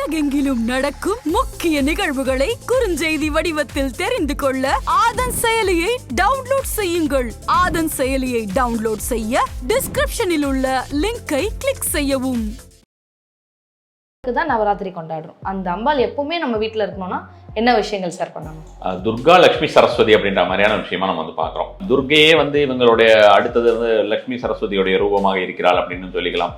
உலகெங்கிலும் நடக்கும் முக்கிய நிகழ்வுகளை குறுஞ்செய்தி வடிவத்தில் தெரிந்து கொள்ள ஆதன் செயலியை டவுன்லோட் செய்யுங்கள். ஆதன் செயலியை டவுன்லோட் செய்ய டிஸ்கிரிப்ஷனில் உள்ள லிங்கை கிளிக் செய்யவும். தான் நவராத்திரி கொண்டாடுறோம். அந்த அம்பாள் எப்பவுமே நம்ம வீட்டில் இருக்கணும்னா என்ன விஷயங்கள் சார் பண்ணணும்? துர்கா லட்சுமி சரஸ்வதி அப்படின்ற மாதிரியான விஷயமா நம்ம வந்து பார்க்குறோம். துர்கையே வந்து இவங்களுடைய அடுத்தது வந்து லட்சுமி சரஸ்வதியுடைய ரூபமாக இருக்கிறாள் அப்படின்னு சொல்லிக்கலாம்.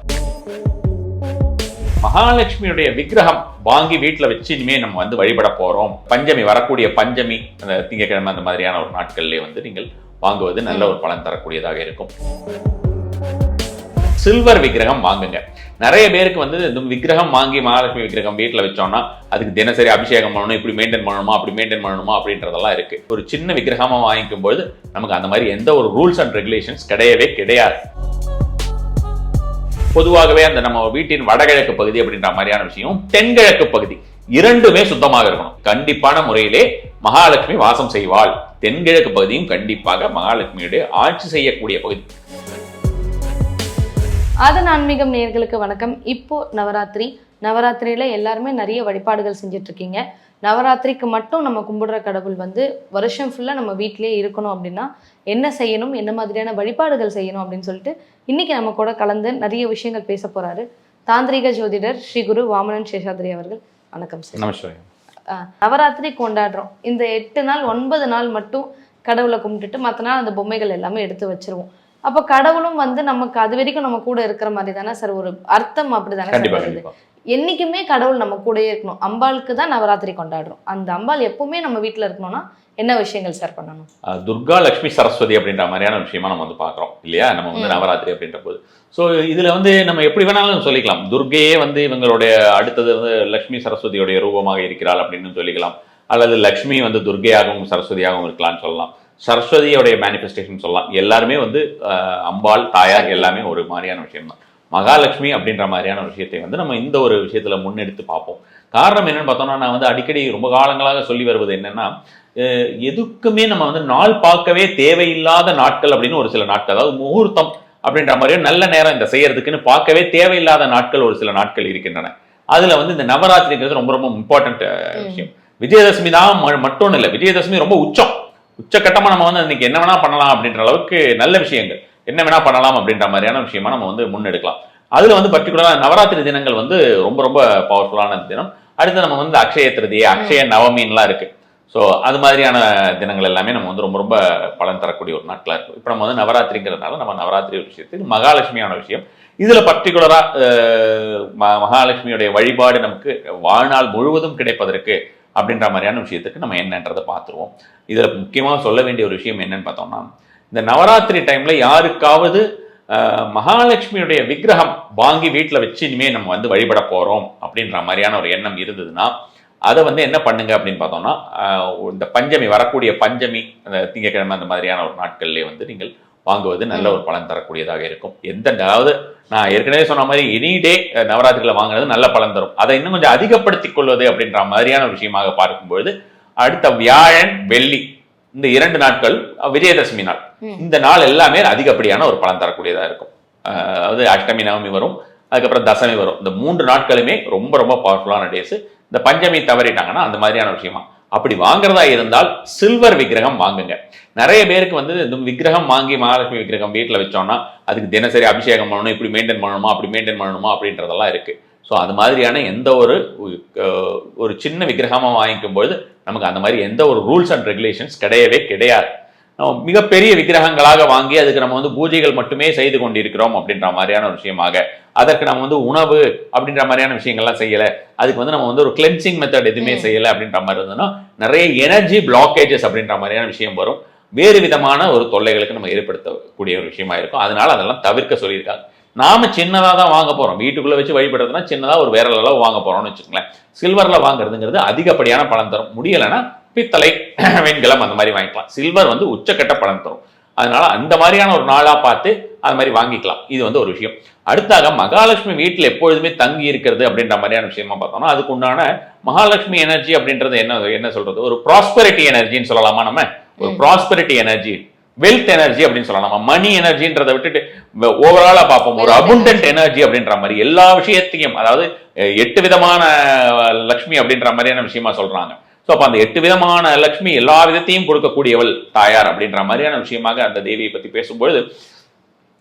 மகாலட்சுமியுடைய விக்கிரகம் வாங்கி வீட்டில் வச்சு இனிமே நம்ம வந்து வழிபட போறோம். பஞ்சமி வரக்கூடிய பஞ்சமி அந்த திங்கக்கிழமை அந்த மாதிரியான ஒரு நாட்கள்லேயே வந்து நீங்கள் வாங்குவது நல்ல ஒரு பலன் தரக்கூடியதாக இருக்கும். சில்வர் விக்கிரகம் வாங்குங்க. நிறைய பேருக்கு வந்து இந்த விக்கிரகம் வாங்கி மகாலட்சுமி விக்கிரகம் வீட்டில் வச்சோம்னா அதுக்கு தினசரி அபிஷேகம் பண்ணணும், இப்படி மெயின்டைன் பண்ணணுமா அப்படி மெயின்டைன் பண்ணணுமா அப்படின்றதெல்லாம் இருக்கு. ஒரு சின்ன விக்கிரகமா வாங்கிக்கும் போது நமக்கு அந்த மாதிரி எந்த ஒரு ரூல்ஸ் அண்ட் ரெகுலேஷன்ஸ் கிடையவே கிடையாது. பொதுவாகவே அந்த நம்ம வீட்டின் வடகிழக்கு பகுதி அப்படின்ற மாதிரியான விஷயம், தென்கிழக்கு பகுதி இரண்டுமே சுத்தமாக இருக்கணும். கண்டிப்பான முறையிலே மகாலட்சுமி வாசம் செய்வாள். தென்கிழக்கு பகுதியும் கண்டிப்பாக மகாலட்சுமியுடைய ஆட்சி செய்யக்கூடிய பகுதி. ஆதன் ஆன்மீகம் நேயர்களுக்கு வணக்கம். இப்போ நவராத்திரியில எல்லாருமே நிறைய வழிபாடுகள் செஞ்சுட்டு இருக்கீங்க. நவராத்திரிக்கு மட்டும் நம்ம கும்பிடுற கடவுள் வந்து வருஷம் ஃபுல்லா நம்ம வீட்டிலேயே இருக்கணும் அப்படின்னா என்ன செய்யணும், என்ன மாதிரியான வழிபாடுகள் செய்யணும் அப்படின்னு சொல்லிட்டு இன்னைக்கு நம்ம கூட கலந்து நிறைய விஷயங்கள் பேச போறாரு தாந்திரிக ஜோதிடர் ஸ்ரீ குரு வாமனன் சேஷாத்ரி அவர்கள். வணக்கம் சார். நமஸ்காரம். நவராத்திரி கொண்டாடுறோம். இந்த 8 நாள் 9 நாள் மட்டும் கடவுளை கும்பிட்டுட்டு மற்ற நாள் அந்த பொம்மைகள் எல்லாமே எடுத்து வச்சிருவோம். அப்ப கடவுளும் வந்து நமக்கு அது வரைக்கும் நம்ம கூட இருக்கிற மாதிரி தானே சார் ஒரு அர்த்தம், அப்படிதானே? என்னைக்குமே கடவுள் நம்ம கூடயே இருக்கணும். அம்பாளுக்கு தான் நவராத்திரி கொண்டாடுறோம். அந்த அம்பாள் எப்பவுமே நம்ம வீட்டுல இருக்கணும்னா என்ன விஷயங்கள் சார் பண்ணணும்? துர்கா லட்சுமி சரஸ்வதி அப்படின்ற மாதிரியான விஷயமா நம்ம வந்து பாக்குறோம் இல்லையா? நம்ம வந்து நவராத்திரி அப்படின்ற போது ஸோ இதுல வந்து நம்ம எப்படி வேணாலும் சொல்லிக்கலாம். துர்கையே வந்து இவங்களுடைய அடுத்தது வந்து லட்சுமி சரஸ்வதியுடைய ரூபமாக இருக்கிறாள் அப்படின்னு சொல்லிக்கலாம். அல்லது லட்சுமி வந்து துர்கையாகவும் சரஸ்வதியாகவும் இருக்கலாம்னு சொல்லலாம். சரஸ்வதியோடைய மேனிஃபெஸ்டேஷன் சொல்லலாம். எல்லாருமே வந்து அம்பாள் தாயார் எல்லாமே ஒரு மாதிரியான விஷயம் தான். மகாலட்சுமி அப்படின்ற மாதிரியான விஷயத்தை வந்து நம்ம இந்த ஒரு விஷயத்துல முன்னெடுத்து பார்ப்போம். காரணம் என்னன்னு பார்த்தோம்னா, நான் வந்து அடிக்கடி ரொம்ப காலங்களாக சொல்லி வருவது என்னன்னா, எதுக்குமே நம்ம வந்து நாள் பார்க்கவே தேவையில்லாத நாட்கள் அப்படின்னு ஒரு சில நாட்கள், அதாவது முகூர்த்தம் அப்படின்ற மாதிரியே நல்ல நேரம் இந்த செய்யறதுக்குன்னு பார்க்கவே தேவையில்லாத நாட்கள் ஒரு சில நாட்கள் இருக்கின்றன. அதுல வந்து இந்த நவராத்திரிங்கிறது ரொம்ப ரொம்ப இம்பார்ட்டன்ட் விஷயம். விஜயதசமி தான் மட்டும் இல்லை, விஜயதசமி ரொம்ப உச்சக்கட்டமா நம்ம வந்து இன்னைக்கு என்ன வேணா பண்ணலாம் அப்படின்ற அளவுக்கு நல்ல விஷயங்கள் என்ன வேணா பண்ணலாம் அப்படின்ற மாதிரியான விஷயமா நம்ம வந்து முன்னெடுக்கலாம். அதுல வந்து பர்டிகுலரா நவராத்திரி தினங்கள் வந்து ரொம்ப ரொம்ப பவர்ஃபுல்லான தினம். அடுத்து நம்ம வந்து அக்ஷய திருதியை, அக்ஷய நவமின்லாம் இருக்கு. ஸோ அது மாதிரியான தினங்கள் எல்லாமே நம்ம வந்து ரொம்ப ரொம்ப பலன் தரக்கூடிய ஒரு நாட்களா இருக்கும். இப்போ நம்ம வந்து நவராத்திரிங்கிறதுனால நம்ம நவராத்திரி ஒரு விஷயத்துக்கு மகாலட்சுமியான விஷயம். இதுல பர்டிகுலரா மகாலட்சுமியுடைய வழிபாடு நமக்கு வாழ்நாள் முழுவதும் கிடைப்பதற்கு அப்படின்ற மாதிரியான விஷயத்துக்கு நம்ம என்னன்றதை பார்த்துருவோம். இதுல முக்கியமாக சொல்ல வேண்டிய ஒரு விஷயம் என்னன்னு பார்த்தோம்னா, இந்த நவராத்திரி டைம்ல யாருக்காவது மகாலட்சுமியுடைய விக்கிரகம் வாங்கி வீட்டில் வச்சு இனிமே நம்ம வந்து வழிபட போறோம் அப்படின்ற மாதிரியான ஒரு எண்ணம் இருந்ததுன்னா அதை வந்து என்ன பண்ணுங்க அப்படின்னு பார்த்தோம்னா, இந்த பஞ்சமி வரக்கூடிய பஞ்சமி அந்த திங்கக்கிழமை அந்த மாதிரியான ஒரு நாட்கள்லேயே வந்து நீங்கள் வாங்குவது நல்ல ஒரு பலன் தரக்கூடியதாக இருக்கும். அதாவது நான் ஏற்கனவே சொன்ன மாதிரி எனி டே நவராத்திரியில் வாங்குறது நல்ல பலன் தரும். அதை இன்னும் கொஞ்சம் அதிகப்படுத்திக் கொள்வது அப்படின்ற மாதிரியான விஷயமாக பார்க்கும்பொழுது அடுத்த வியாழன் வெள்ளி இந்த 2 நாட்கள் விஜயதசமி நாள், இந்த நாள் எல்லாமே அதிகப்படியான ஒரு பலன் தரக்கூடியதாக இருக்கும். அதாவது அஷ்டமி நவமி வரும், அதுக்கப்புறம் தசமி வரும். இந்த 3 நாட்களுமே ரொம்ப ரொம்ப பவர்ஃபுல்லான டேஸ். இந்த பஞ்சமி தவறிட்டாங்கன்னா அந்த மாதிரியான விஷயமா அப்படி வாங்குறதா இருந்தால் சில்வர் விக்கிரகம் வாங்குங்க. நிறைய பேருக்கு வந்து இந்த விக்கிரகம் வாங்கி மகாலட்சுமி விக்கிரகம் வீட்டில் வச்சோம்னா அதுக்கு தினசரி அபிஷேகம் பண்ணணும், இப்படி மெயின்டைன் பண்ணணுமா அப்படி மெயின்டைன் பண்ணணுமா அப்படின்றதெல்லாம் இருக்கு. ஸோ அது மாதிரியான எந்த ஒரு சின்ன விக்கிரகமா வாங்கிக்கும் பொழுது நமக்கு அந்த மாதிரி எந்த ஒரு ரூல்ஸ் அண்ட் ரெகுலேஷன்ஸ் கிடையவே கிடையாது. மிகப்பெரிய விக்கிரகங்களாக வாங்கி அதுக்கு நம்ம வந்து பூஜைகள் மட்டுமே செய்து கொண்டிருக்கிறோம் அப்படின்ற மாதிரியான ஒரு விஷயமாக, அதற்கு நம்ம வந்து உணவு அப்படின்ற மாதிரியான விஷயங்கள்லாம் செய்யலை, அதுக்கு வந்து நம்ம வந்து ஒரு கிளென்சிங் மெத்தட் எதுவுமே செய்யலை அப்படின்ற மாதிரி இருந்ததுன்னா நிறைய எனர்ஜி பிளாக்கேஜஸ் அப்படின்ற மாதிரியான விஷயம் வரும். வேறு விதமான ஒரு தொல்லைகளுக்கு நம்ம ஏற்படுத்தக்கூடிய ஒரு விஷயமா இருக்கும். அதனால அதெல்லாம் தவிர்க்க சொல்லியிருக்காங்க. நாம சின்னதாக தான் வாங்க போறோம். வீட்டுக்குள்ள வச்சு வழிபடுறதுனா சின்னதாக ஒரு விரல் அளவு வாங்க போறோம்னு வச்சுக்கோங்களேன். சில்வர்ல வாங்குறதுங்கிறது அதிகப்படியான பலன் தரும். முடியலைன்னா பித்தளை, வெண்கலம் அந்த மாதிரி வாங்கிக்கலாம். சில்வர் வந்து உச்சக்கட்ட பலன் தரும். அதனால அந்த மாதிரியான ஒரு நாளா பார்த்து அது மாதிரி வாங்கிக்கலாம். இது வந்து ஒரு விஷயம். அடுத்தாக மகாலட்சுமி வீட்டில் எப்பொழுதுமே தங்கி இருக்கிறது அப்படின்ற மாதிரியான விஷயமா பார்த்தோம்னா அதுக்கு உண்டான மகாலட்சுமி எனர்ஜி அப்படின்றது என்ன சொல்றது, ஒரு ப்ராஸ்பெரிட்டி எனர்ஜின்னு சொல்லலாமா? நம்ம ஒரு ப்ராஸ்பெரிட்டி எனர்ஜி வெல்த் எனர்ஜி அப்படின்னு சொல்லலாம். நம்ம மணி எனர்ஜின்றதை விட்டுட்டு ஓவராலா பார்ப்போம், ஒரு அபுண்டன்ட் எனர்ஜி அப்படின்ற மாதிரி எல்லா விஷயத்தையும், அதாவது 8 விதமான லக்ஷ்மி அப்படின்ற மாதிரியான விஷயமா சொல்றாங்க. ஸோ அப்போ அந்த 8 விதமான லக்ஷ்மி எல்லா விதத்தையும் கொடுக்கக்கூடியவள் தாயார் அப்படின்ற மாதிரியான விஷயமாக அந்த தேவியை பத்தி பேசும்பொழுது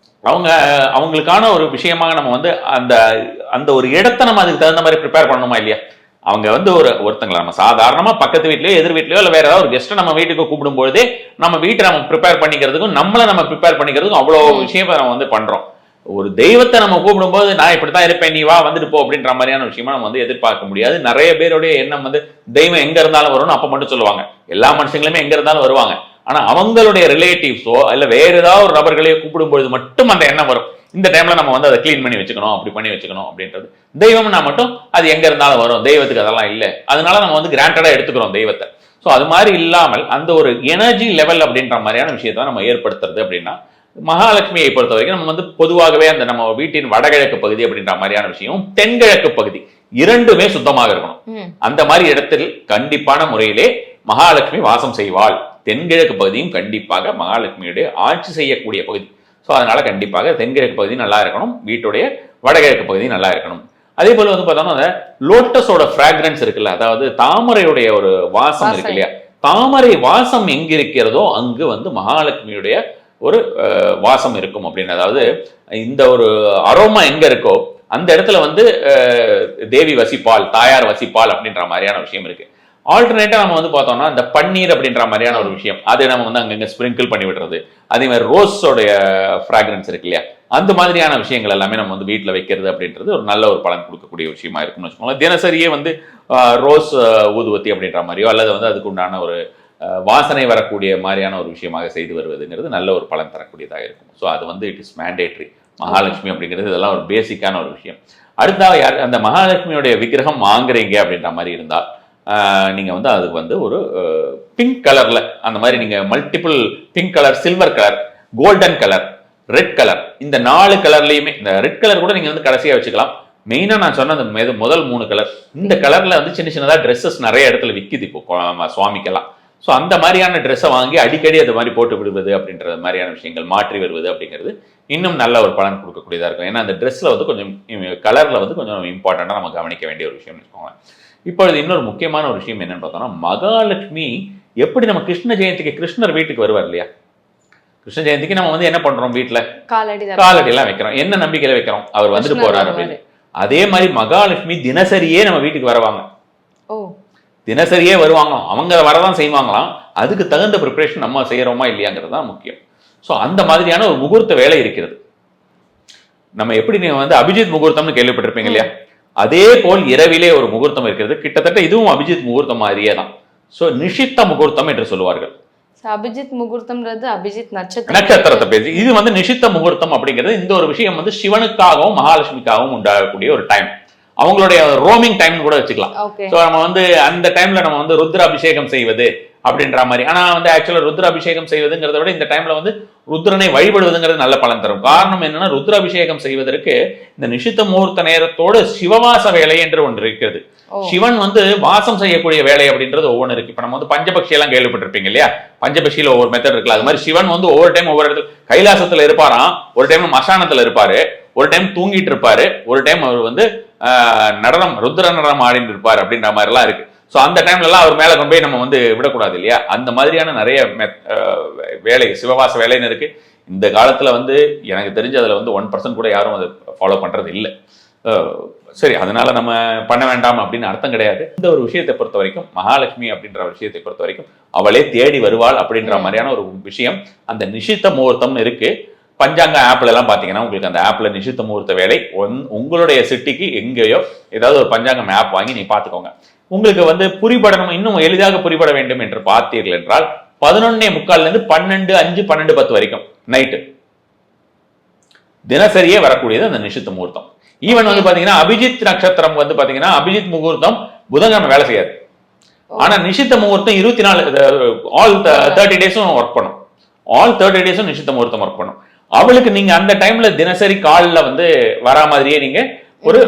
அவங்களுக்கான ஒரு விஷயமாக நம்ம வந்து அந்த அந்த ஒரு இடத்தை நம்ம அதுக்கு தகுந்த மாதிரி ப்ரிப்பேர் பண்ணணுமா இல்லையா? அவங்க வந்து ஒருத்தங்களை நம்ம சாதாரணமா பக்கத்து வீட்லயோ எதிர் வீட்லயோ இல்லை வேற ஏதாவது ஒரு கெஸ்ட்டை நம்ம வீட்டுக்கு கூப்பிடும்போதே நம்ம வீட்டை நம்ம ப்ரிப்பேர் பண்ணிக்கிறதுக்கும் நம்மளை நம்ம ப்ரிப்பேர் பண்ணிக்கிறதுக்கும் அவ்வளோ விஷயம் நம்ம வந்து பண்றோம். ஒரு தெய்வத்தை நம்ம கூப்பிடும்போது நான் இப்படித்தான் இருப்பேன், நீ வா வந்துட்டு போ அப்படின்ற மாதிரியான விஷயமா நம்ம வந்து எதிர்பார்க்க முடியாது. நிறைய பேருடைய எண்ணம் வந்து தெய்வம் எங்க இருந்தாலும் வரும்னு அப்ப மட்டும் சொல்லுவாங்க. எல்லா மனுஷங்களுமே எங்க இருந்தாலும் வருவாங்க. ஆனா அவங்களுடைய ரிலேட்டிவ்ஸோ இல்ல வேற ஏதாவது ஒரு நபர்களையோ கூப்பிடும்போது மட்டும் அந்த எண்ணம் வரும். இந்த டைம்ல நம்ம வந்து அதை கிளீன் பண்ணி வச்சுக்கணும், அப்படி பண்ணி வச்சுக்கணும் அப்படின்றது. தெய்வம்னா மட்டும் அது எங்க இருந்தாலும் வரும், தெய்வத்துக்கு அதெல்லாம் இல்லை. அதனால நம்ம வந்து கிராண்டடா எடுத்துக்கிறோம் தெய்வத்தை. ஸோ அது மாதிரி இல்லாமல் அந்த ஒரு எனர்ஜி லெவல் அப்படின்ற மாதிரியான விஷயத்த நம்ம ஏற்படுத்துறது அப்படின்னா, மகாலட்சுமியை பொறுத்த வரைக்கும் நம்ம வந்து பொதுவாகவே அந்த நம்ம வீட்டின் வடகிழக்கு பகுதி அப்படின்ற மாதிரியான விஷயம், தென்கிழக்கு பகுதி இரண்டுமே சுத்தமாக இருக்கணும். அந்த மாதிரி இடத்தில் கண்டிப்பான முறையிலே மகாலட்சுமி வாசம் செய்வாள். தென்கிழக்கு பகுதியும் கண்டிப்பாக மகாலட்சுமியுடைய ஆட்சி செய்யக்கூடிய பகுதி. ஸோ அதனால கண்டிப்பாக தென்கிழக்கு பகுதி நல்லா இருக்கணும், வீட்டுடைய வடகிழக்கு பகுதி நல்லா இருக்கணும். அதே போல வந்து பார்த்தோம்னா அந்த லோட்டஸோட ஃப்ராக்ரன்ஸ் இருக்குல்ல, அதாவது தாமரையுடைய ஒரு வாசம் இருக்கு இல்லையா, தாமரை வாசம் எங்க இருக்கிறதோ அங்கு வந்து மகாலட்சுமியுடைய ஒரு வாசம் இருக்கும் அப்படின்னு. அதாவது இந்த ஒரு அரோமா எங்க இருக்கோ அந்த இடத்துல வந்து தேவி வசிப்பாள், தாயார் வசிப்பாள் அப்படின்ற மாதிரியான விஷயம் இருக்கு. ஆல்டர்னேட்டா நம்ம வந்து பார்த்தோம்னா இந்த பன்னீர் அப்படின்ற மாதிரியான ஒரு விஷயம், அது நம்ம வந்து அங்கங்க ஸ்பிரிங்கிள் பண்ணி விடுறது. அதே மாதிரி ரோஸோடைய ஃப்ராக்ரன்ஸ் இருக்கு இல்லையா, அந்த மாதிரியான விஷயங்கள் எல்லாமே நம்ம வந்து வீட்டில் வைக்கிறது அப்படின்றது ஒரு நல்ல ஒரு பலன் கொடுக்கக்கூடிய விஷயமா இருக்கும்னு வச்சுக்கோங்களேன். தினசரியே வந்து ரோஸ் ஊதுவத்தி அப்படின்ற மாதிரியோ அல்லது வந்து அதுக்கு உண்டான ஒரு வாசனை வரக்கூடிய மாதிரியான ஒரு விஷயமாக செய்து வருவதுங்கிறது நல்ல ஒரு பலன் தரக்கூடியதாக இருக்கும். ஸோ அது வந்து இட் இஸ் மேண்டேட்ரி. மகாலட்சுமி அப்படிங்கிறது இதெல்லாம் ஒரு பேசிக்கான ஒரு விஷயம். அடுத்தாக யார் அந்த மகாலட்சுமியோடைய விக்கிரகம் வாங்குறீங்க அப்படின்ற மாதிரி இருந்தால் நீங்க வந்து அதுக்கு வந்து ஒரு பிங்க் கலர்ல அந்த மாதிரி நீங்க multiple pink colour, silver colour, golden colour, red colour, இந்த 4 கலர்லயுமே, இந்த ரெட் கலர் கூட நீங்க வந்து கடைசியா வச்சுக்கலாம். மெயினா நான் சொன்ன அந்த முதல் 3 கலர், இந்த கலர்ல வந்து சின்ன சின்னதா ட்ரெஸ்ஸஸ் நிறைய இடத்துல விற்கிது இப்போ சுவாமிக்கெல்லாம். ஸோ அந்த மாதிரியான ட்ரெஸ்ஸை வாங்கி அடிக்கடி அது மாதிரி போட்டு விடுவது அப்படின்ற மாதிரியான விஷயங்கள் மாற்றி வருவது அப்படிங்கிறது இன்னும் நல்ல ஒரு பலன் கொடுக்கக்கூடியதாக இருக்கும். ஏன்னா அந்த ட்ரெஸ்ல வந்து கொஞ்சம் கலர்ல வந்து கொஞ்சம் இம்பார்ட்டண்டா நம்ம கவனிக்க வேண்டிய ஒரு விஷயம்னு வச்சுக்கோங்க. இப்பொழுது இன்னொரு முக்கியமான ஒரு விஷயம் என்னன்னு பார்த்தோம்னா, மகாலட்சுமி எப்படி நம்ம கிருஷ்ண ஜெயந்திக்கு கிருஷ்ணர் வீட்டுக்கு வருவார் இல்லையா, கிருஷ்ண ஜெயந்திக்கு நம்ம வந்து என்ன பண்றோம், வீட்டுல காலடி எல்லாம் வைக்கிறோம். என்ன நம்பிக்கையில வைக்கிறோம், அவர் வந்துட்டு போறாரு அப்படின்னு. அதே மாதிரி மகாலட்சுமி தினசரியே நம்ம வீட்டுக்கு வருவாங்க. தினசரியே வருவாங்க, அவங்க வரதான் செய்வாங்களாம். அதுக்கு தகுந்த ப்ரிப்பரேஷன் நம்ம செய்யறோமா இல்லையாங்கிறது தான் முக்கியம். ஸோ அந்த மாதிரியான ஒரு முகூர்த்த வேலை இருக்கிறது. நம்ம எப்படி நீங்க வந்து அபிஜித் முகூர்த்தம்னு கேள்விப்பட்டிருப்பீங்க இல்லையா, அதே போல் இரவிலே ஒரு முகூர்த்தம் இருக்கிறது. கிட்டத்தட்ட இதுவும் அபிஜித் முகூர்த்தம் மாதிரியே தான். ஸோ நிஷித்த முகூர்த்தம் என்று சொல்லுவார்கள். அபிஜித் முகூர்த்தம்ன்றது அபிஜித் நட்சத்திரத்தை பேசி, இது வந்து நிஷித்த முகூர்த்தம் அப்படிங்கிறது இந்த ஒரு விஷயம் வந்து சிவனுக்காகவும் மகாலட்சுமிக்காகவும் உண்டாகக்கூடிய ஒரு டைம். அவங்களுடைய ரோமிங் டைம் கூட வச்சுக்கலாம். சோ நம்ம வந்து அந்த டைம்ல நம்ம வந்து ருத்ர அபிஷேகம் செய்வது அப்படின்ற மாதிரி. ஆனா வந்து ஆக்சுவலா ருத்ர அபிஷேகம் செய்வதுங்கிறத விட இந்த டைம்ல வந்து ருத்ரனை வழிபடுவதுங்கிறது நல்ல பலன் தரும். காரணம் என்னன்னா, ருத்ர அபிஷேகம் செய்வதற்கு இந்த நிஷித்த முகூர்த்த நேரத்தோடு சிவவாச வேலை என்று ஒன்று இருக்கிறது. சிவன் வந்து வாசம் செய்யக்கூடிய வேலை அப்படின்றது ஒவ்வொன்று இருக்கு. இப்ப நம்ம வந்து பஞ்சபக்ஷி எல்லாம் கேள்விப்பட்டிருப்பீங்க இல்லையா, பஞ்சபக்ஷியில ஒவ்வொரு மெத்தட் இருக்குல்ல. அது மாதிரி சிவன் வந்து ஒவ்வொரு டைம் ஒவ்வொரு இடத்துல கைலாசத்துல இருப்பாராம், ஒரு டைம் மசானத்துல இருப்பாரு, ஒரு டைம் தூங்கிட்டு இருப்பாரு, ஒரு டைம் அவர் வந்து நடனம் ருத்ர நடனம் ஆடிட்டு இருப்பார் அப்படின்ற மாதிரி எல்லாம் இருக்கு. ஸோ அந்த டைம்ல எல்லாம் அவர் மேல கொண்டு போய் நம்ம வந்து விடக்கூடாது இல்லையா. அந்த மாதிரியான நிறைய வேலை சிவவாச வேலைன்னு இருக்கு. இந்த காலத்துல வந்து எனக்கு தெரிஞ்ச அதுல வந்து 1% கூட யாரும் அதை ஃபாலோ பண்றது இல்லை. சரி, அதனால நம்ம பண்ண வேண்டாம் அப்படின்னு அர்த்தம் கிடையாது. இந்த ஒரு விஷயத்தை பொறுத்த வரைக்கும், மகாலட்சுமி அப்படின்ற விஷயத்தை பொறுத்த வரைக்கும் அவளே தேடி வருவாள் அப்படின்ற மாதிரியான ஒரு விஷயம் அந்த நிஷித்த முகூர்த்தம்னு இருக்கு. பஞ்சாங்க ஆப்ல எல்லாம் பாத்தீங்கன்னா உங்களுக்கு அந்த ஆப்ல நிஷித்த முகூர்த்த வேலை உங்களுடைய சிட்டிக்கு எங்கேயோ ஏதாவது ஒரு பஞ்சாங்கம் ஆப் வாங்கி நீ பாத்துக்கோங்க. உங்களுக்கு வந்து புரிபடணும், இன்னும் எளிதாக புரிபட வேண்டும் என்று பார்த்தீர்கள் என்றால் 11:45 12:05 12:10 வரைக்கும் நைட்டு தினசரியே வரக்கூடியது அந்த நிஷித்த முகூர்த்தம். ஈவன் வந்து பாத்தீங்கன்னா அபிஜித் நட்சத்திரம் வந்து பாத்தீங்கன்னா அபிஜித் முகூர்த்தம் புதன்கிழமை வேலை செய்யாது. ஆனா நிஷித்த முகூர்த்தம் 24 ஆல் 30 டேஸும் ஒர்க் பண்ணும். ஆல் 30 டேஸும் நிஷித்த முகூர்த்தம் ஒர்க் பண்ணும். அவளுக்கு நீங்க அந்த டைம்ல தினசரி காலில் வந்து வரா மாதிரியே நீங்க ஒரு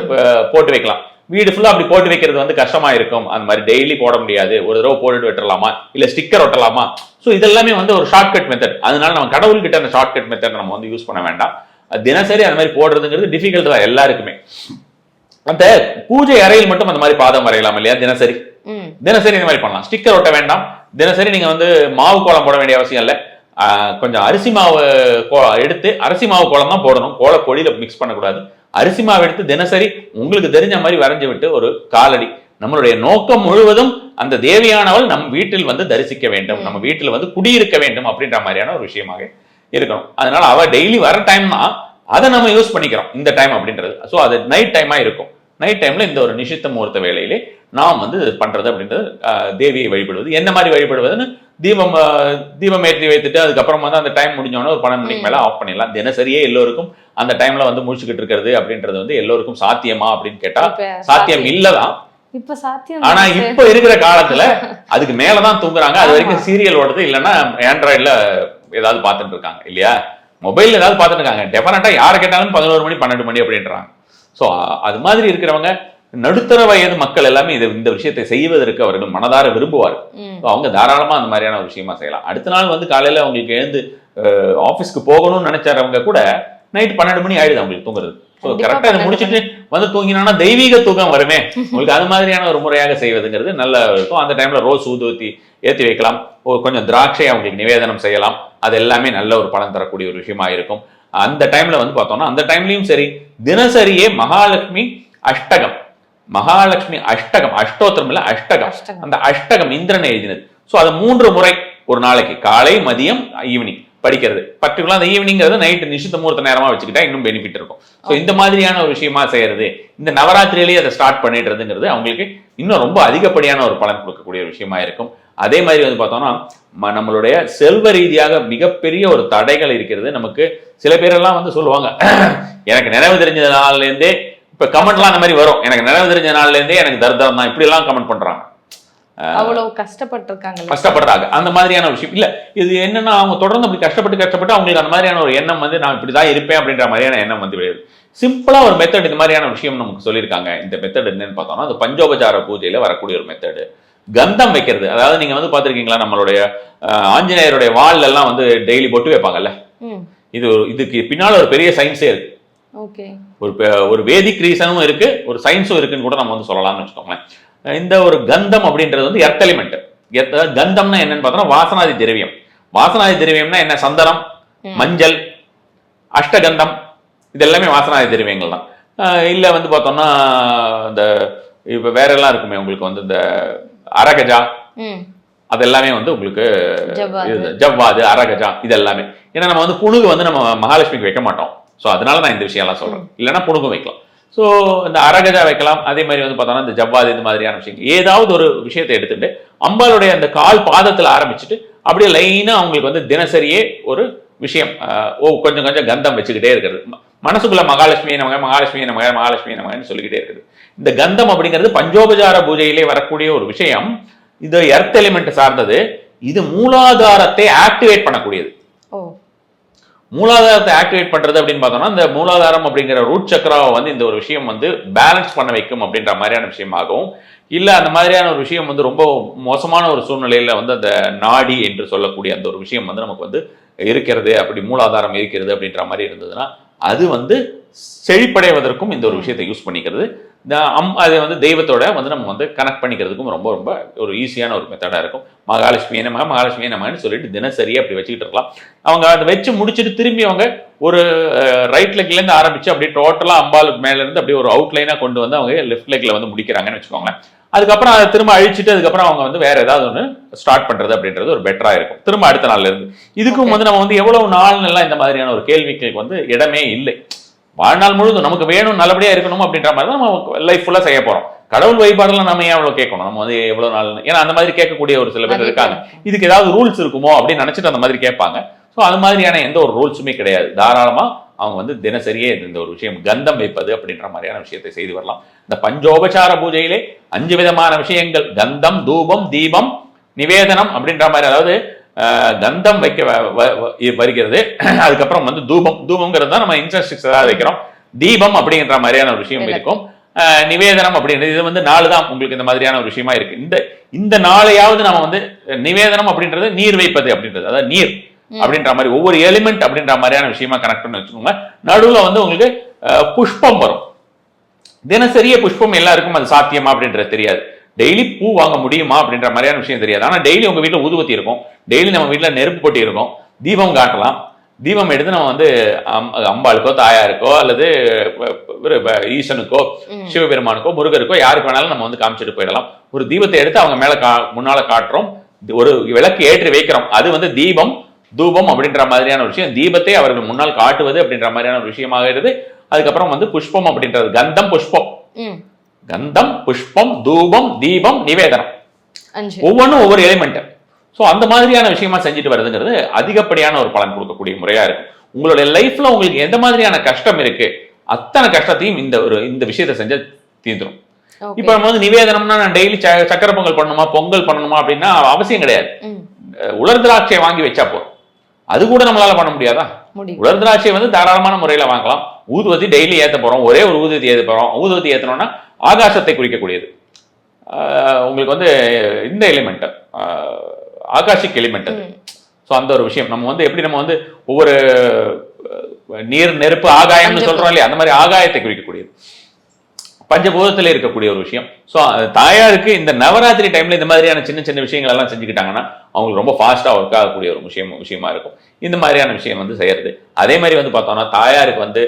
போட்டு வைக்கலாம். வீடு ஃபுல்லா அப்படி போட்டு வைக்கிறது வந்து கஷ்டமா இருக்கும். அந்த மாதிரி டெய்லி போட முடியாது, ஒரு தடவை போட்டுட்டு விட்டுறலாமா, இல்ல ஸ்டிக்கர் ஒட்டலாமா. ஸோ இதெல்லாமே வந்து ஒரு ஷார்ட்கட் மெத்தட். அதனால நம்ம கடவுள்கிட்ட அந்த ஷார்ட்கட் மெத்தட் நம்ம வந்து யூஸ் பண்ண வேண்டாம். தினசரி அந்த மாதிரி போடுறதுங்கிறது டிஃபிகல்ட் தான் எல்லாருக்குமே. அந்த பூஜை அறையில் மட்டும் அந்த மாதிரி பாதம் வரையலாம் இல்லையா, தினசரி தினசரி இந்த மாதிரி பண்ணலாம். ஸ்டிக்கர் ஒட்ட வேண்டாம். தினசரி நீங்க வந்து மாவு கோலம் போட வேண்டிய அவசியம் இல்லை. கொஞ்சம் அரிசி மாவு எடுத்து, அரிசி மாவு கோலம் தான் போடணும், கோல பொடியில மிக்ஸ் பண்ணக்கூடாது. அரிசி மாவு எடுத்து தினசரி உங்களுக்கு தெரிஞ்ச மாதிரி வரைஞ்சு விட்டு ஒரு காலடி. நம்மளுடைய நோக்கம் முழுவதும் அந்த தேவியானவள் நம் வீட்டில் வந்து தரிசிக்க வேண்டும், நம்ம வீட்டில் வந்து குடியிருக்க வேண்டும் அப்படின்ற மாதிரியான ஒரு விஷயமாக இருக்கணும். அதனால அவ டெய்லி வர டைம் தான், அதை நம்ம யூஸ் பண்ணிக்கிறோம் இந்த டைம் அப்படின்றது. ஸோ அது நைட் டைமா இருக்கும். நைட் டைம்ல இந்த ஒரு நிஷித்த முகூர்த்த வேலையிலே நாம் வந்து பண்றது அப்படின்றது தேவியை வழிபடுவது. என்ன மாதிரி வழிபடுவதுன்னு தீபம் ஏற்றி வைத்துட்டு அதுக்கப்புறம் வந்து அந்த டைம் முடிஞ்சோன்னா ஒரு 12 மணிக்கு மேல ஆஃப் பண்ணிடலாம். தினசரியே எல்லோருக்கும் அந்த டைம்ல வந்து முடிச்சுக்கிட்டு இருக்கிறது அப்படின்றது வந்து எல்லோருக்கும் சாத்தியமா அப்படின்னு கேட்டா சாத்தியம் இல்லதான். இப்ப சாத்தியம். ஆனா இப்ப இருக்கிற காலத்துல அதுக்கு மேலதான் தூங்குறாங்க. அது வரைக்கும் சீரியல் ஓடுது, இல்லைன்னா ஆண்ட்ராய்டுல ஏதாவது பார்த்துட்டு இருக்காங்க இல்லையா, மொபைல்ல ஏதாவது பார்த்துட்டு இருக்காங்க. டெஃபினட்டா யாரை கேட்டாலும் 11 மணி 12 மணி அப்படின்றாங்க. ஸோ அது மாதிரி இருக்கிறவங்க நடுத்தர வயது மக்கள் எல்லாமே இந்த விஷயத்தை செய்வதற்கு அவர்கள் மனதார விரும்புவார்கள். அவங்க தாராளமா அந்த மாதிரியான ஒரு விஷயமா செய்யலாம். அடுத்த நாள் வந்து காலையில அவங்களுக்கு எழுந்து ஆபீஸ்க்கு போகணும்னு நினைச்சாரவங்க கூட நைட் 12 மணி ஆயிடுது அவங்களுக்கு தூங்குறது. ஸோ கரெக்டா இதை முடிச்சுட்டு வந்து தூங்கினா தெய்வீக தூக்கம் வருமே உங்களுக்கு. அது மாதிரியான ஒரு முறையாக செய்வதுங்கிறது நல்லா இருக்கும். அந்த டைம்ல ரோஸ் ஊதுவத்தி ஏற்றி வைக்கலாம், கொஞ்சம் திராட்சை அவங்களுக்கு நிவேதனம் செய்யலாம். அது எல்லாமே நல்ல ஒரு பலன் தரக்கூடிய ஒரு விஷயமா இருக்கும். அந்த டைம்ல வந்து பார்த்தோம்னா அந்த டைம்லயும் சரி, தினசரியே மகாலட்சுமி அஷ்டகம், மகாலட்சுமி அஷ்டகம், அஷ்டோத்திரம் இல்ல அஷ்டகம், அந்த அஷ்டகம் இந்திரன் எழுதினது. ஸோ அது 3 முறை ஒரு நாளைக்கு, காலை மதியம் ஈவினிங் படிக்கிறது. பர்டிகுலர் அந்த ஈவினிங்கிறது நைட் நிஷித்த முகூர்த்த நேரமா வச்சுக்கிட்டா இன்னும் பெனிஃபிட் இருக்கும். ஸோ இந்த மாதிரியான ஒரு விஷயமா செய்யறது, இந்த நவராத்திரியிலேயே அதை ஸ்டார்ட் பண்ணிடுறதுங்கிறது அவங்களுக்கு இன்னும் ரொம்ப அதிகப்படியான ஒரு பலன் கொடுக்கக்கூடிய ஒரு விஷயமா இருக்கும். அதே மாதிரி வந்து பார்த்தோம்னா நம்மளுடைய செல்வ ரீதியாக மிகப்பெரிய ஒரு தடைகள் இருக்கிறது நமக்கு. சில பேரெல்லாம் வந்து சொல்லுவாங்க, எனக்கு நினைவு தெரிஞ்ச நாள்ல இருந்தே, இப்ப கமெண்ட்லாம் அந்த மாதிரி வரும், எனக்கு நினைவு தெரிஞ்ச நாள்ல இருந்தே எனக்கு தர்தம் தான், இப்படி எல்லாம் கமெண்ட் பண்றாங்க. அவ்வளவு கஷ்டப்படுறாங்க அந்த மாதிரியான விஷயம் இல்ல. இது என்னன்னா அவங்க தொடர்ந்து அப்படி கஷ்டப்பட்டு அவங்களுக்கு அந்த மாதிரியான ஒரு எண்ணம் வந்து நான் இப்படிதான் இருப்பேன் அப்படின்ற மாதிரியான எண்ணம் வந்து விளையுது. சிம்பிளா ஒரு மெத்தட் இந்த மாதிரியான விஷயம் நமக்கு சொல்லியிருக்காங்க. இந்த மெத்தட் என்னன்னு பார்த்தோம்னா அது பஞ்சோபச்சார பூஜையில வரக்கூடிய ஒரு மெத்தடு. கந்தம் வைக்கிறது. அதாவது நீங்க வந்து பாத்திருக்கீங்களா, நம்மளுடைய ஆஞ்சநேயருடைய வால்ல எல்லாம் வந்து டெய்லி பொட்டு வைப்பாங்கல்ல, இதுக்கு பின்னால ஒரு பெரிய சயின்ஸே இருக்கு. ஒரு வேதிக் ரீசனும் இருக்கு, ஒரு சயின்ஸும் இருக்குன்னு கூட நம்ம வந்து சொல்லலாம்னு வச்சுக்கோங்களேன். இந்த ஒரு கந்தம் அப்படின்றது வந்து எர்த் எலிமெண்ட். கந்தம்னா என்னன்னு பார்த்தோம்னா வாசனாதி திரவியம். வாசனாதி திரவியம்னா என்ன, சந்தனம், மஞ்சள், அஷ்டகந்தம், இது எல்லாமே வாசனாதி திரவியங்கள் தான். இல்ல வந்து பார்த்தோம்னா இந்த இப்ப வேற எல்லாம் இருக்குமே உங்களுக்கு வந்து இந்த அரகஜா, அது எல்லாமே வந்து உங்களுக்கு ஜவ்வாது, அரகஜா, இது எல்லாமே. ஏன்னா நம்ம வந்து புணுகு வந்து நம்ம மகாலட்சுமிக்கு வைக்க மாட்டோம். ஸோ அதனால நான் இந்த விஷயம் எல்லாம் சொல்றேன். இல்லைன்னா புணுகும் வைக்கலாம். ஸோ இந்த அரகஜா வைக்கலாம். அதே மாதிரி வந்து பார்த்தோம்னா இந்த ஜவ்வாது, இந்த மாதிரியான விஷயங்கள் ஏதாவது ஒரு விஷயத்தை எடுத்துட்டு அம்பாளுடைய அந்த கால் பாதத்தில் ஆரம்பிச்சுட்டு அப்படியே லைனா அவங்களுக்கு வந்து தினசரியே ஒரு விஷயம் கொஞ்சம் கொஞ்சம் கந்தம் வச்சுக்கிட்டே இருக்கிறது. மனசுக்குள்ள மகாலட்சுமியை நமக, மகாலட்சுமியை நமக, மகாலட்சுமியை நமகன்னு சொல்லிக்கிட்டே இருக்குது. இந்த கந்தம் அப்படிங்கிறது பஞ்சோபச்சார பூஜையிலே வரக்கூடிய ஒரு விஷயம். இது எர்த் எலிமெண்ட் சார்ந்தது. இது மூலாதாரத்தை ஆக்டிவேட் பண்ணக்கூடியது. மூலாதாரத்தை ஆக்டிவேட் பண்றது அப்படின்னு பார்த்தோம்னா இந்த மூலாதாரம் அப்படிங்கிற ரூட் சக்கராவை வந்து இந்த ஒரு விஷயம் வந்து பேலன்ஸ் பண்ண வைக்கும் அப்படின்ற மாதிரியான விஷயமாகவும், இல்ல அந்த மாதிரியான ஒரு விஷயம் வந்து ரொம்ப மோசமான ஒரு சூழ்நிலையில வந்து அந்த நாடி என்று சொல்லக்கூடிய அந்த ஒரு விஷயம் வந்து நமக்கு வந்து இருக்கிறது, அப்படி மூலாதாரம் இருக்கிறது அப்படின்ற மாதிரி இருந்ததுன்னா அது வந்து செழிப்படைவதற்கும் இந்த ஒரு விஷயத்தை யூஸ் பண்ணிக்கிறது. அதை வந்து தெய்வத்தோட வந்து நம்ம வந்து கனெக்ட் பண்ணிக்கிறதுக்கும் ரொம்ப ரொம்ப ஒரு ஈஸியான ஒரு மெத்தடா இருக்கும். மகாலட்சுமி நமக, மகாலட்சுமி நமகன்னு சொல்லிட்டு தினசரியே அப்படி வச்சுக்கிட்டு இருக்கலாம். அவங்க அதை வச்சு முடிச்சுட்டு திரும்பி அவங்க ஒரு ரைட் லெக்ல இருந்து ஆரம்பிச்சு அப்படியே டோட்டலா அம்பாளுக்கு மேல இருந்து அப்படியே ஒரு அவுட்லைனா கொண்டு வந்து அவங்க லெஃப்ட் லெக்ல வந்து முடிக்கிறாங்கன்னு வச்சுக்கோங்களேன். அதுக்கப்புறம் அதை திரும்ப அழிச்சிட்டு அதுக்கப்புறம் அவங்க வந்து வேற ஏதாவது ஒன்று ஸ்டார்ட் பண்றது அப்படின்றது ஒரு பெட்டரா இருக்கும். திரும்ப அடுத்த நாள்ல இருந்து இதுக்கும் வந்து நம்ம வந்து எவ்வளவு நாள் எல்லாம் இந்த மாதிரியான ஒரு கேள்விக்கு வந்து இடமே இல்லை. வாழ்நாள் முழுதும் நமக்கு வேணும், நல்லபடியா இருக்கணும் அப்படின்ற மாதிரி தான் நம்ம லைஃப் ஃபுல்லா செய்ய போறோம். கடவுள் வழிபாடுலாம் நம்ம ஏன் எவ்வளவு கேட்கணும், நம்ம வந்து எவ்வளவு நாள், ஏன்னா அந்த மாதிரி கேட்கக்கூடிய ஒரு சில பேர் இருக்காங்க. இதுக்கு ஏதாவது ரூல்ஸ் இருக்குமோ அப்படின்னு நினைச்சிட்டு அந்த மாதிரி கேட்பாங்க. ஸோ அது மாதிரியான எந்த ஒரு ரூல்ஸுமே கிடையாது. தாராளமா அவங்க வந்து தினசரியே இந்த ஒரு விஷயம் கந்தம் வைப்பது அப்படின்ற மாதிரியான விஷயத்தை செய்து வரலாம். இந்த பஞ்சோபச்சார பூஜையிலே 5 விதமான விஷயங்கள், கந்தம், தூபம், தீபம், நிவேதனம் அப்படின்ற மாதிரி, அதாவது கந்தம் வைக்க வருகிறது. அதுக்கப்புறம் வந்து தூபம்ங்கிறது தான் நம்ம இன்சென்ஸ் ஏதாவது வைக்கிறோம். தீபம் அப்படிங்கிற மாதிரியான ஒரு விஷயம் இருக்கும். நிவேதனம் அப்படின்றது இது வந்து 4 தான் உங்களுக்கு இந்த மாதிரியான ஒரு விஷயமா இருக்கு. இந்த நாளையாவது நம்ம வந்து நிவேதனம் அப்படின்றது நீர் வைப்பது அப்படின்றது, அதாவது நீர் அப்படின்ற மாதிரி ஒவ்வொரு எலிமெண்ட் அப்படின்ற மாதிரியான விஷயமா கனெக்ட் பண்ணி வச்சுக்கோங்க. நடுவில் வந்து உங்களுக்கு புஷ்பம் வரும். தினசரிய புஷ்பம் எல்லாருக்கும் அது சாத்தியமா அப்படின்றது தெரியாது. டெய்லி பூ வாங்க முடியுமா அப்படின்ற மாதிரியான விஷயம் தெரியாது. ஆனா டெய்லி உங்க வீட்டில் ஊதுவத்தி இருக்கும், டெய்லி நம்ம வீட்டில் நெருப்பு போட்டி இருக்கும், தீபம் காட்டலாம். தீபம் எடுத்து நம்ம வந்து அம்பாளுக்கோ தாயாருக்கோ அல்லது ஈசனுக்கோ சிவபெருமானுக்கோ முருகருக்கோ யாருக்கு வேணாலும் நம்ம வந்து காமிச்சிட்டு போயிடலாம். ஒரு தீபத்தை எடுத்து அவங்க மேல முன்னால காட்டுறோம், ஒரு விளக்கு ஏற்றி வைக்கிறோம். அது வந்து தீபம் தூபம் அப்படின்ற மாதிரியான ஒரு விஷயம். தீபத்தை அவர்கள் முன்னால் காட்டுவது அப்படின்ற மாதிரியான ஒரு விஷயமாக இருக்குது. அதுக்கப்புறம் வந்து புஷ்பம் அப்படின்றது கந்தம் புஷ்பம், கந்தம் புஷ்பம் தூபம் தீபம் நிவேதனம், ஒவ்வொன்றும் ஒவ்வொரு எலிமெண்ட். ஸோ அந்த மாதிரியான விஷயமா செஞ்சுட்டு வருதுங்கிறது அதிகப்படியான ஒரு பலன் கொடுக்கக்கூடிய முறையா இருக்கு. உங்களுடைய லைஃப்ல உங்களுக்கு எந்த மாதிரியான கஷ்டம் இருக்கு அத்தனை கஷ்டத்தையும் இந்த விஷயத்தை செஞ்சு தீர்ந்துடும். இப்ப நம்ம வந்து நிவேதனம்னா நான் டெய்லி சக்கரை பொங்கல் பண்ணணுமா பொங்கல் பண்ணணுமா அப்படின்னா அவசியம் கிடையாது. உலர் திராட்சையை வாங்கி வச்சா போதும். அது கூட நம்மளால பண்ண முடியாதா? உலர் திராட்சையை வந்து தாராளமான முறையில வாங்கலாம். ஊதுவத்தி டெய்லி ஏத்த போறோம், ஒரே ஒரு ஊதுவத்தி ஏத்த போறோம். ஊதுவத்தி ஏத்தணும்னா ஆகாசத்தை குறிக்கக்கூடியது. உங்களுக்கு வந்து இந்த எலிமெண்ட் ஆகாஷிக் எலிமெண்ட் அது. ஸோ அந்த ஒரு விஷயம் நம்ம வந்து எப்படி நம்ம வந்து ஒவ்வொரு நீர் நெருப்பு ஆகாயம்னு சொல்றோம் இல்லையா, அந்த மாதிரி ஆகாயத்தை குறிக்கக்கூடியது, பஞ்சபூதத்தில் இருக்கக்கூடிய ஒரு விஷயம். ஸோ தாயாருக்கு இந்த நவராத்திரி டைம்ல இந்த மாதிரியான சின்ன சின்ன விஷயங்கள் எல்லாம் செஞ்சுக்கிட்டாங்கன்னா அவங்களுக்கு ரொம்ப ஃபாஸ்டா ஒர்க் ஆகக்கூடிய ஒரு விஷயமா இருக்கும் இந்த மாதிரியான விஷயம் வந்து செய்யறது. அதே மாதிரி வந்து பார்த்தோம்னா தாயாருக்கு வந்து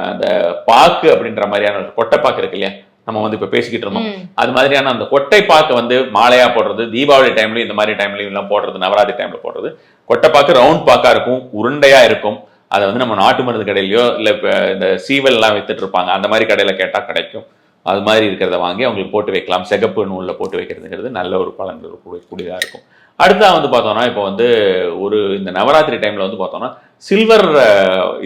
அந்த பாக்கு அப்படின்ற மாதிரியான கொட்டைப்பாக்கு இருக்கு இல்லையா, நம்ம வந்து இப்ப பேசிக்கிட்டு இருந்தோம், அது மாதிரியான அந்த கொட்டை பாக்கு வந்து மாலையா போடுறது, தீபாவளி டைம்லயும் இந்த மாதிரி டைம்லயும் எல்லாம் போடுறது, நவராத்திரி டைம்ல போடுறது. கொட்டைப்பாக்கு ரவுண்ட் பாக்கா இருக்கும், உருண்டையா இருக்கும். அதை வந்து நம்ம நாட்டு மருந்து கடையிலயோ இல்ல இந்த சீவல் எல்லாம் வித்துட்டு இருப்பாங்க, அந்த மாதிரி கடையில கேட்டா கிடைக்கும். அது மாதிரி இருக்கிறத வாங்கி அவங்களுக்கு போட்டு வைக்கலாம். சிகப்பு நூல்ல போட்டு வைக்கிறதுங்கிறது நல்ல ஒரு பலன் கூடியதா இருக்கும். அடுத்தா வந்து பார்த்தோம்னா இப்போ வந்து இந்த நவராத்திரி டைம்ல வந்து பார்த்தோம்னா சில்வர்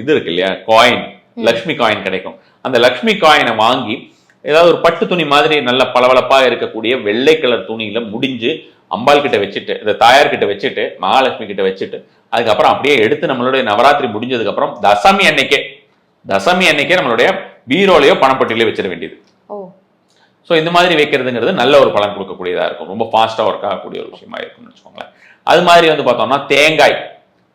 இது இருக்கு இல்லையா, காயின், லக்ஷ்மி காயின் கிடைக்கும். அந்த லக்ஷ்மி காயினை வாங்கி ஏதாவது ஒரு பட்டு துணி மாதிரி நல்ல பளபளப்பா இருக்கக்கூடிய வெள்ளை கலர் துணியில முடிஞ்சு அம்பாள் கிட்ட வச்சுட்டு, இந்த தாயார் கிட்ட வச்சுட்டு, மகாலட்சுமி கிட்ட வச்சுட்டு, அதுக்கப்புறம் அப்படியே எடுத்து நம்மளுடைய நவராத்திரி முடிஞ்சதுக்கு அப்புறம் தசமி அன்னைக்கே நம்மளுடைய பீரோலையோ பணப்பட்டியிலையோ வச்சிட வேண்டியது. ஸோ இந்த மாதிரி வைக்கிறதுங்கிறது நல்ல ஒரு பலன் கொடுக்கக்கூடியதா இருக்கும். ரொம்ப ஃபாஸ்டா ஒர்க் ஆகக்கூடிய ஒரு விஷயமா இருக்கும்னு வச்சுக்கோங்களேன். அது மாதிரி வந்து பார்த்தோம்னா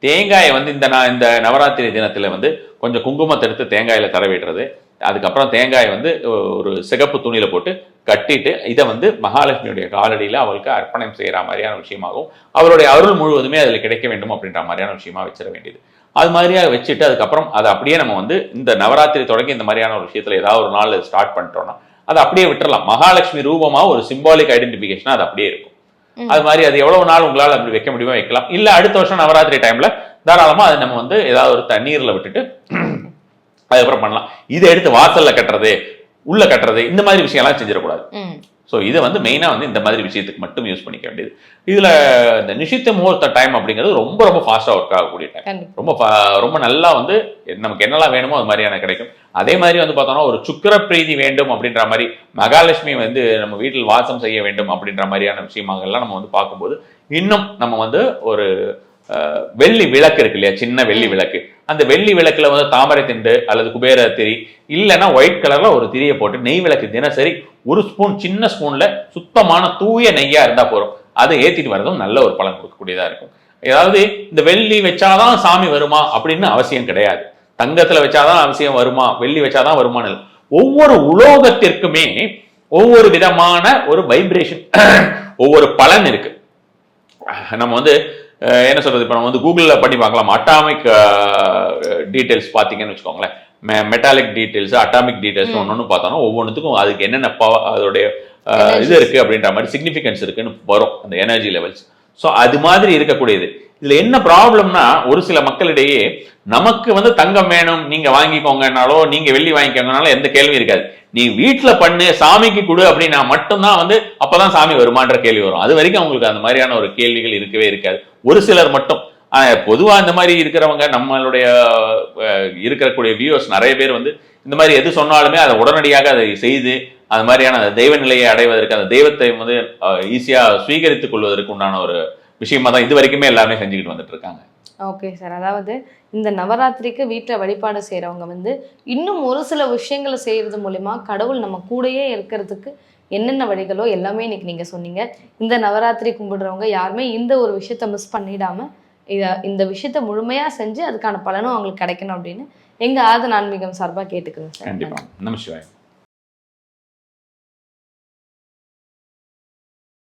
தேங்காயை வந்து இந்த நவராத்திரி தினத்துல வந்து கொஞ்சம் குங்குமத்தை எடுத்து தேங்காயில தடவிடுறது. அதுக்கப்புறம் தேங்காயை வந்து ஒரு சிகப்பு துணியில போட்டு கட்டிட்டு இதை வந்து மகாலட்சுமியுடைய காலடியில அவளுக்கு அர்ப்பணம் செய்யற மாதிரியான விஷயமாகவும் அவருடைய அருள் முழுவதுமே அதுல கிடைக்க வேண்டும் அப்படின்ற மாதிரியான விஷயமா வச்சிட வேண்டியது. அது மாதிரியா வச்சுட்டு அதுக்கப்புறம் அதை அப்படியே நம்ம வந்து இந்த நவராத்திரி தொடங்கி இந்த மாதிரியான ஒரு விஷயத்துல ஏதாவது ஒரு நாள் ஸ்டார்ட் பண்ணிட்டோம்னா அதை அப்படியே விட்டுறலாம். மகாலட்சுமி ரூபமா ஒரு சிம்பாலிக் ஐடென்டிபிகேஷனா அது அப்படியே இருக்கும். அது மாதிரி அது எவ்வளவு நாள் உங்களால் அப்படி வைக்க முடியுமோ வைக்கலாம். இல்ல அடுத்த வருஷம் நவராத்திரி டைம்ல தாராளமா அதை நம்ம வந்து ஏதாவது ஒரு தண்ணீர்ல விட்டுட்டு அதுக்கப்புறம் பண்ணலாம். இதை எடுத்து வாசல்ல கட்டுறது, உள்ள கட்டுறது, இந்த மாதிரி விஷயம்லாம் செஞ்சிடக்கூடாது. ஸோ இதை வந்து மெயினா வந்து இந்த மாதிரி விஷயத்துக்கு மட்டும் யூஸ் பண்ணிக்க வேண்டியது. இதுல இந்த நிஷித்த முகூர்த்த டைம் அப்படிங்கிறது ரொம்ப ரொம்ப ஃபாஸ்டா ஒர்க் ஆகக்கூடிய டைம். ரொம்ப நல்லா வந்து நமக்கு என்னெல்லாம் வேணுமோ அது மாதிரியான கிடைக்கும். அதே மாதிரி வந்து பார்த்தோம்னா ஒரு சுக்கிர பிரீதி வேண்டும் அப்படின்ற மாதிரி, மகாலட்சுமி வந்து நம்ம வீட்டில் வாசம் செய்ய வேண்டும் அப்படின்ற மாதிரியான விஷயமாக எல்லாம் நம்ம வந்து பார்க்கும்போது இன்னும் நம்ம வந்து ஒரு வெள்ளி விளக்கு இருக்கு இல்லையா, சின்ன வெள்ளி விளக்கு, அந்த வெள்ளி விளக்குல வந்து தாமரை திண்டு அல்லது குபேர திரி இல்லைன்னா ஒயிட் கலர்ல ஒரு திரியை போட்டு நெய் விளக்கு தினசரி ஒரு ஸ்பூன், சின்ன ஸ்பூன்ல சுத்தமான தூய நெய்யா இருந்தா போறோம், அதை ஏத்திட்டு வரதும் நல்ல ஒரு பலன் கொடுக்கக்கூடியதா இருக்கும். ஏதாவது இந்த வெள்ளி வச்சாதான் சாமி வருமா அப்படின்னு அவசியம் கிடையாது. தங்கத்துல வச்சாதான் அவசியம் வருமா, வெள்ளி வச்சாதான் வருமானு இல்லை. ஒவ்வொரு உலோகத்திற்குமே ஒவ்வொரு விதமான ஒரு வைப்ரேஷன், ஒவ்வொரு பலன் இருக்கு. நம்ம வந்து என்ன சொல்றது, இப்போ நம்ம வந்து கூகுளில் பண்ணி பார்க்கலாம். அட்டாமிக் டீட்டெயில்ஸ் பார்த்தீங்கன்னு வச்சுக்கோங்களேன், மெட்டாலிக் டீட்டெயில்ஸ், அட்டாமிக் டீட்டெயில்ஸ் ஒன்று பார்த்தோம்னா ஒவ்வொன்றுத்துக்கும் அதுக்கு என்னென்ன அதோடைய இது இருக்கு அப்படின்ற மாதிரி சிக்னிஃபிகன்ஸ் இருக்குன்னு வரும், அந்த எனர்ஜி லெவல்ஸ். ஸோ அது மாதிரி இருக்கக்கூடியது. இதுல என்ன ப்ராப்ளம்னா ஒரு சில மக்களிடையே நமக்கு வந்து தங்கம் வேணும் நீங்க வாங்கிக்கோங்கனாலோ நீங்க வெள்ளி வாங்கிக்கோங்கனாலோ எந்த கேள்வியும் இருக்காது. நீ வீட்டுல பண்ணு சாமிக்கு கொடு அப்படின்னா மட்டும்தான் வந்து அப்பதான் சாமி வருமான்ற கேள்வி வரும். அது வரைக்கும் அவங்களுக்கு அந்த மாதிரியான ஒரு கேள்விகள் இருக்கவே இருக்காது. ஒரு சிலர் மட்டும். பொதுவா இந்த மாதிரி இருக்கிறவங்க, நம்மளுடைய இருக்கக்கூடிய வியூவர்ஸ் நிறைய பேர் வந்து இந்த மாதிரி எது சொன்னாலுமே அதை உடனடியாக அதை செய்து அது மாதிரியான தெய்வ நிலையை அடைவதற்கு, அந்த தெய்வத்தை வந்து ஈஸியா சுவீகரித்துக் கொள்வதற்கு உண்டான ஒரு விஷயமா தான் இது வரைக்குமே எல்லாருமே செஞ்சுக்கிட்டு வந்துட்டு இருக்காங்க. Okay sir. அதாவது இந்த நவராத்திரிக்கு வீட்டில் வழிபாடு செய்கிறவங்க வந்து இன்னும் ஒரு சில விஷயங்களை செய்கிறது மூலிமா கடவுள் நம்ம கூடயே இருக்கிறதுக்கு என்னென்ன வழிகளோ எல்லாமே இன்னைக்கு நீங்கள் சொன்னீங்க. இந்த நவராத்திரி கும்பிடுறவங்க யாருமே இந்த ஒரு விஷயத்த மிஸ் பண்ணிடாமல் இந்த விஷயத்த முழுமையாக செஞ்சு அதுக்கான பலனும் அவங்களுக்கு கிடைக்கணும் அப்படின்னு எங்கள் ஆதன் ஆன்மீகம் சார்பாக கேட்டுக்கிறேன் சார். கண்டிப்பாக. நமஸ்காரம்.